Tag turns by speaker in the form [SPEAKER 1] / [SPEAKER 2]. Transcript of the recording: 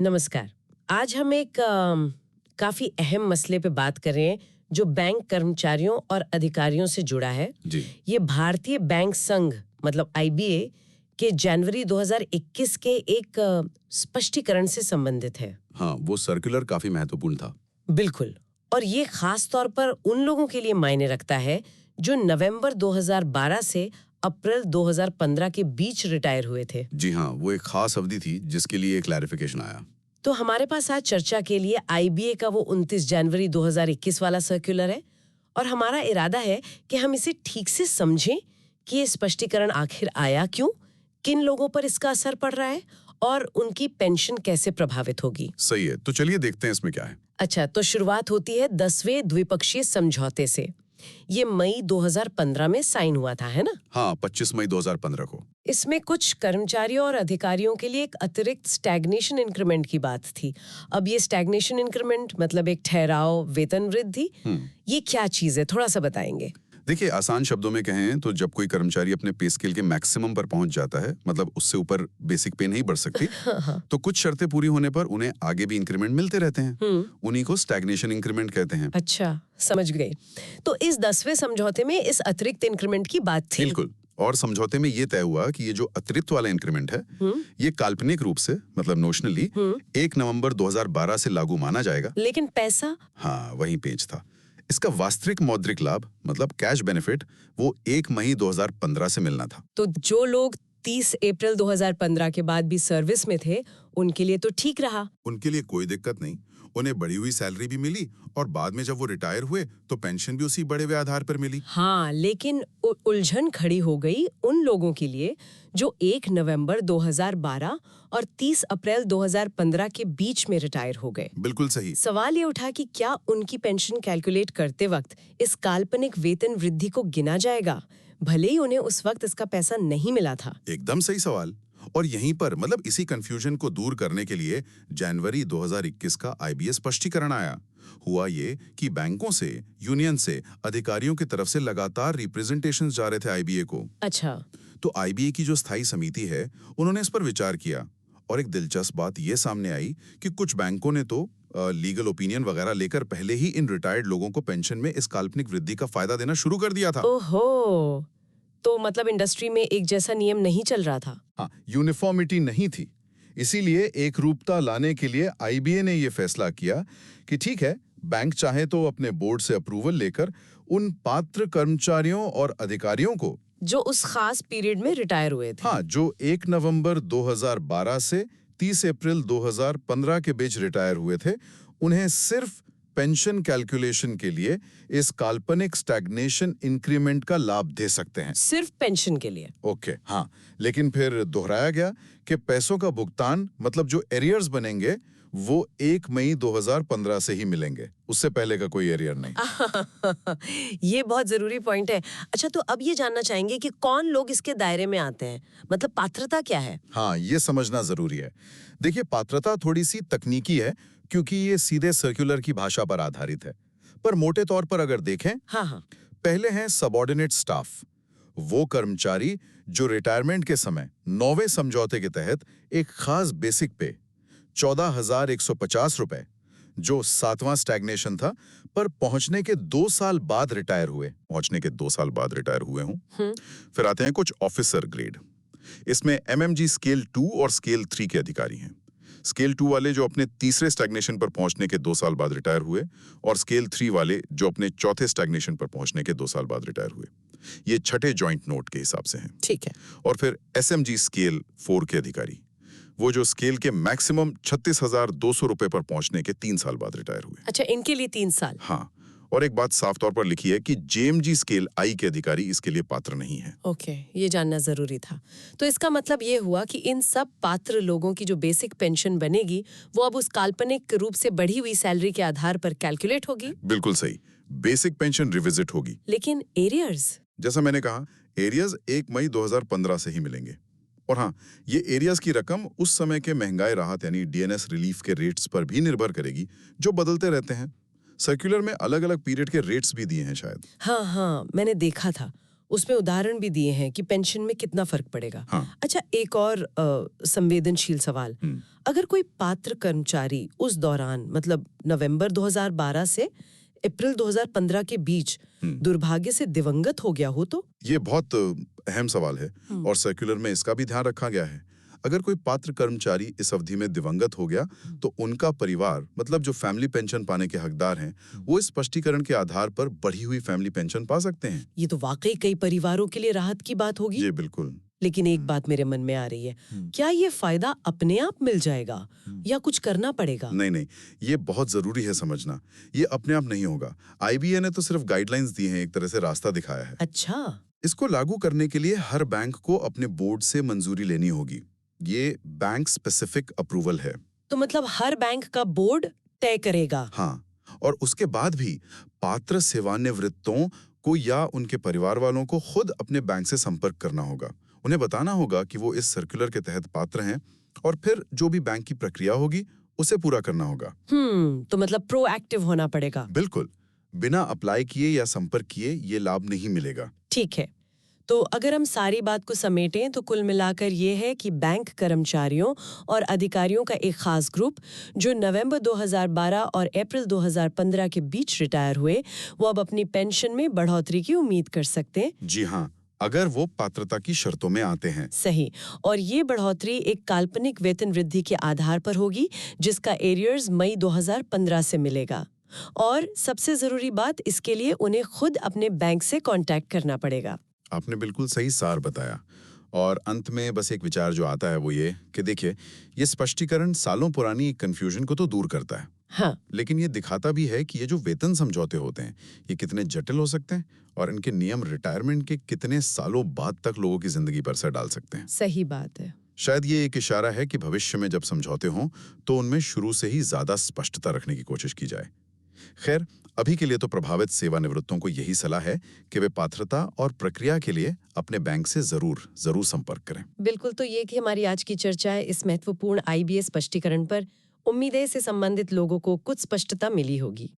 [SPEAKER 1] नमस्कार। आज हम एक काफी अहम मसले पे बात कर रहे हैं जो बैंक कर्मचारियों और अधिकारियों से जुड़ा है।
[SPEAKER 2] जी
[SPEAKER 1] ये भारतीय बैंक संघ मतलब आईबीए के जनवरी 2021 के एक स्पष्टीकरण से संबंधित है।
[SPEAKER 2] हाँ, वो सर्कुलर काफी महत्वपूर्ण था।
[SPEAKER 1] बिल्कुल। और ये खास तौर पर उन लोगों के लिए मायने रखता है जो नवंबर 2012 से अप्रैल 2015 के बीच रिटायर हुए थे।
[SPEAKER 2] जी हाँ, वो एक खास अवधि थी जिसके लिए एक क्लैरिफिकेशन आया।
[SPEAKER 1] तो हमारे पास आज चर्चा के लिए आईबीए का वो 29 जनवरी 2021 वाला सर्कुलर है और हमारा इरादा है कि हम इसे ठीक से समझें कि ये स्पष्टीकरण आखिर आया क्यों, किन लोगों पर इसका असर पड़ रहा है और उनकी पेंशन कैसे प्रभावित होगी।
[SPEAKER 2] सही है, तो चलिए देखते हैं इसमें क्या है।
[SPEAKER 1] अच्छा, तो शुरुआत होती है 10वें द्विपक्षीय समझौते से। ये मई 2015 में साइन हुआ था, है ना?
[SPEAKER 2] हाँ, 25 मई 2015 को।
[SPEAKER 1] इसमें कुछ कर्मचारियों और अधिकारियों के लिए एक अतिरिक्त स्टैग्नेशन इंक्रीमेंट की बात थी। अब ये स्टैग्नेशन इंक्रीमेंट मतलब एक ठहराव वेतन वृद्धि, ये क्या चीज है, थोड़ा सा बताएंगे?
[SPEAKER 2] देखिए, आसान शब्दों में कहें तो जब कोई कर्मचारी अपने पे स्केल के मैक्सिमम पर पहुंच जाता है, मतलब उससे ऊपर बेसिक पे नहीं बढ़ सकती, तो कुछ शर्तें पूरी होने पर उन्हें आगे भी इंक्रीमेंट मिलते रहते हैं। उन्हीं को स्टैग्नेशन इंक्रीमेंट कहते हैं।
[SPEAKER 1] अच्छा, समझ गई। तो इस 10वें समझौते में इस अतिरिक्त इंक्रीमेंट की बात थी।
[SPEAKER 2] बिल्कुल। और समझौते में ये तय हुआ कि ये जो अतिरिक्त वाला इंक्रीमेंट है, ये काल्पनिक रूप से मतलब नोशनली 1 नवंबर 2012 से लागू माना जाएगा।
[SPEAKER 1] लेकिन पैसा?
[SPEAKER 2] हाँ, वही पेंच था। इसका वास्तविक मौद्रिक लाभ मतलब कैश बेनिफिट वो 1 मई 2015 से मिलना था।
[SPEAKER 1] तो जो लोग 30 अप्रैल 2015 के बाद भी सर्विस में थे, उनके लिए तो ठीक रहा।
[SPEAKER 2] उनके लिए कोई दिक्कत नहीं, उन्हें बढ़ी हुई सैलरी भी मिली और बाद में जब वो रिटायर हुए तो पेंशन भी उसी बढ़े हुए आधार पर मिली।
[SPEAKER 1] हाँ, लेकिन उलझन खड़ी हो गई उन लोगों के लिए जो 1 नवंबर 2012 और 30 अप्रैल 2015 के बीच में रिटायर हो गए।
[SPEAKER 2] बिल्कुल सही।
[SPEAKER 1] सवाल ये उठा कि क्या उनकी पेंशन कैलकुलेट करते वक्त इस काल्पनिक वेतन वृद्धि को गिना जाएगा, भले ही उन्हें उस वक्त इसका पैसा नहीं मिला था।
[SPEAKER 2] एकदम सही सवाल। और यहीं पर मतलब इसी कंफ्यूजन को दूर करने के लिए जनवरी 2021 का आईबीए स्पष्टीकरण आया। हुआ ये कि बैंकों से, यूनियन से, अधिकारियों की तरफ से लगातार रिप्रेजेंटेशंस जा रहे थे आईबीए को।
[SPEAKER 1] अच्छा।
[SPEAKER 2] तो आईबीए की जो स्थायी समिति है, उन्होंने इस पर विचार किया और एक दिलचस्प बात ये सामने आई कि कुछ बैंकों ने तो लीगल ओपिनियन वगैरह लेकर पहले ही इन रिटायर्ड लोगों को पेंशन में इस काल्पनिक वृद्धि का फायदा देना शुरू कर दिया था।
[SPEAKER 1] ओहो, तो मतलब इंडस्ट्री में एक जैसा नियम नहीं चल रहा था।
[SPEAKER 2] हाँ, यूनिफॉर्मिटी नहीं थी। इसीलिए एक रूपता लाने के लिए आईबीए ने यह फैसला किया कि ठीक है, बैंक चाहे तो अपने बोर्ड से अप्रूवल लेकर उन पात्र कर्मचारियों और अधिकारियों को
[SPEAKER 1] जो उस खास पीरियड में रिटायर हुए थे।
[SPEAKER 2] हाँ, जो 1 नवंबर 2012 से 30 अप्रैल 2015 के बीच रिटायर हुए थे, उन्हें सिर्फ पेंशन कैलकुलेशन के लिए इस काल्पनिक स्टैग्नेशन इंक्रीमेंट का लाभ दे सकते हैं।
[SPEAKER 1] सिर्फ पेंशन के लिए?
[SPEAKER 2] ओके, हाँ, लेकिन फिर दोहराया गया कि पैसों का भुगतान मतलब जो एरियर्स बनेंगे वो 1 मई 2015 से ही मिलेंगे, उससे पहले का कोई एरियर नहीं।
[SPEAKER 1] ये बहुत जरूरी पॉइंट है। अच्छा, तो अब ये जानना चाहेंगे कि कौन लोग इसके दायरे में आते हैं, मतलब पात्रता क्या है?
[SPEAKER 2] हाँ, ये समझना जरूरी है। देखिए, पात्रता थोड़ी सी तकनीकी है क्योंकि ये सीधे सर्कुलर की भाषा पर आधारित है, पर मोटे तौर पर अगर देखें,
[SPEAKER 1] हाँ,
[SPEAKER 2] पहले हैं सबऑर्डिनेट स्टाफ, वो कर्मचारी जो रिटायरमेंट के समय 9वें समझौते के तहत एक खास बेसिक पे 14,150 रुपए, जो 7वां स्टैग्नेशन था, पर पहुंचने के 2 साल बाद रिटायर हुए हूं। फिर आते हैं कुछ ऑफिसर ग्रेड। इसमें एमएमजी स्केल 2 और स्केल 3 के अधिकारी हैं। स्केल 2 वाले जो अपने तीसरे स्टैग्नेशन पर पहुंचने के 2 साल बाद रिटायर हुए और स्केल 3 वाले जो अपने चौथे स्टैग्नेशन पर पहुंचने के 2 साल बाद रिटायर हुए। ये छठे जॉइंट नोट के हिसाब से हैं।
[SPEAKER 1] ठीक है।
[SPEAKER 2] और फिर एसएमजी स्केल 4 के अधिकारी, वो जो स्केल के मैक्सिमम 36,200 रुपए पर पहुंचने के 3 साल बाद रिटायर हुए।
[SPEAKER 1] अच्छा, इनके लिए 3 साल?
[SPEAKER 2] हाँ, और एक बात साफ तौर पर लिखी है कि जेएमजी स्केल आई के अधिकारी इसके लिए पात्र नहीं है।
[SPEAKER 1] ओके, ये जानना जरूरी था। तो इसका मतलब ये हुआ कि इन सब पात्र लोगों की जो बेसिक पेंशन बनेगी वो अब उस काल्पनिक रूप से बढ़ी हुई सैलरी के आधार पर कैलकुलेट होगी?
[SPEAKER 2] बिल्कुल सही, बेसिक पेंशन रिविजिट होगी।
[SPEAKER 1] लेकिन एरियर्स?
[SPEAKER 2] जैसा मैंने कहा, एरियर्स 1 मई 2015 से ही मिलेंगे। और हाँ, ये एरियर्स की रकम उस समय के महंगाई राहत यानी डीएनएस रिलीफ के रेट्स पर भी निर्भर करेगी, जो बदलते रहते हैं। सर्कुलर में अलग अलग पीरियड के रेट्स भी दिए हैं शायद।
[SPEAKER 1] हाँ, मैंने देखा था। उसमें उदाहरण भी दिए हैं कि पेंशन में कितना फर्क पड़ेगा।
[SPEAKER 2] हाँ।
[SPEAKER 1] अच्छा, एक और संवेदनशील सवाल, अगर कोई पात्र कर्मचारी उस दौरान मतलब नवंबर 2012 से अप्रैल 2015 के बीच दुर्भाग्य से दिवंगत हो गया हो तो?
[SPEAKER 2] ये बहुत अहम सवाल है और सर्कुलर में इसका भी ध्यान रखा गया है। अगर कोई पात्र कर्मचारी इस अवधि में दिवंगत हो गया तो उनका परिवार मतलब जो फैमिली पेंशन पाने के हकदार हैं वो इस स्पष्टीकरण के आधार पर बढ़ी हुई फैमिली पेंशन पा सकते हैं।
[SPEAKER 1] ये तो वाकई कई परिवारों के लिए राहत की बात होगी।
[SPEAKER 2] जी बिल्कुल।
[SPEAKER 1] लेकिन एक बात मेरे मन में आ रही है, क्या ये फायदा अपने आप मिल जाएगा या कुछ करना पड़ेगा?
[SPEAKER 2] नहीं, ये बहुत जरूरी है समझना। ये अपने आप नहीं होगा। आईबीए ने तो सिर्फ गाइडलाइंस दी हैं, एक तरह से रास्ता दिखाया है।
[SPEAKER 1] अच्छा।
[SPEAKER 2] इसको लागू करने के लिए हर बैंक को अपने बोर्ड से मंजूरी लेनी होगी। ये बैंक स्पेसिफिक अप्रूवल है।
[SPEAKER 1] तो मतलब हर बैंक का बोर्ड तय करेगा?
[SPEAKER 2] हाँ, और उसके बाद भी पात्र सेवानिवृत्तों को या उनके परिवार वालों को खुद अपने बैंक से संपर्क करना होगा। उन्हें बताना होगा कि वो इस सर्कुलर के तहत पात्र हैं और फिर जो भी बैंक की प्रक्रिया होगी उसे पूरा करना होगा।
[SPEAKER 1] तो मतलब प्रोएक्टिव होना पड़ेगा।
[SPEAKER 2] बिल्कुल, बिना अप्लाई किए या संपर्क किए ये लाभ नहीं मिलेगा।
[SPEAKER 1] ठीक है, तो अगर हम सारी बात को समेटें तो कुल मिलाकर ये है कि बैंक कर्मचारियों और अधिकारियों का एक खास ग्रुप जो नवंबर 2012 और अप्रैल 2015 के बीच रिटायर हुए, वो अब अपनी पेंशन में बढ़ोतरी की उम्मीद कर सकते हैं।
[SPEAKER 2] जी हाँ, अगर वो पात्रता की शर्तों में आते हैं।
[SPEAKER 1] सही, और ये बढ़ोतरी एक काल्पनिक वेतन वृद्धि के आधार पर होगी जिसका एरियर्स मई 2015 से मिलेगा। और सबसे जरूरी बात, इसके लिए उन्हें खुद अपने बैंक से कांटेक्ट करना पड़ेगा।
[SPEAKER 2] आपने बिल्कुल सही सार बताया। और अंत में बस एक विचार जो आता है वो ये कि देखिए, ये स्पष्टीकरण सालों पुरानी कंफ्यूजन को तो दूर करता है।
[SPEAKER 1] हाँ।
[SPEAKER 2] लेकिन ये दिखाता भी है कि ये जो वेतन समझौते होते हैं ये कितने जटिल हो सकते हैं और इनके नियम रिटायरमेंट के कितने सालों बाद तक लोगों की जिंदगी पर असर डाल सकते हैं।
[SPEAKER 1] सही बात है।
[SPEAKER 2] शायद ये एक इशारा है कि भविष्य में जब समझौते हों तो उनमें शुरू से ही ज्यादा स्पष्टता रखने की कोशिश की जाए। खैर, अभी के लिए तो प्रभावित सेवानिवृत्तों को यही सलाह है कि वे पात्रता और प्रक्रिया के लिए अपने बैंक से जरूर संपर्क करें।
[SPEAKER 1] बिल्कुल, तो ये कि हमारी आज की चर्चा है इस महत्वपूर्ण आईबीए स्पष्टीकरण पर। उम्मीद है इससे संबंधित लोगों को कुछ स्पष्टता मिली होगी।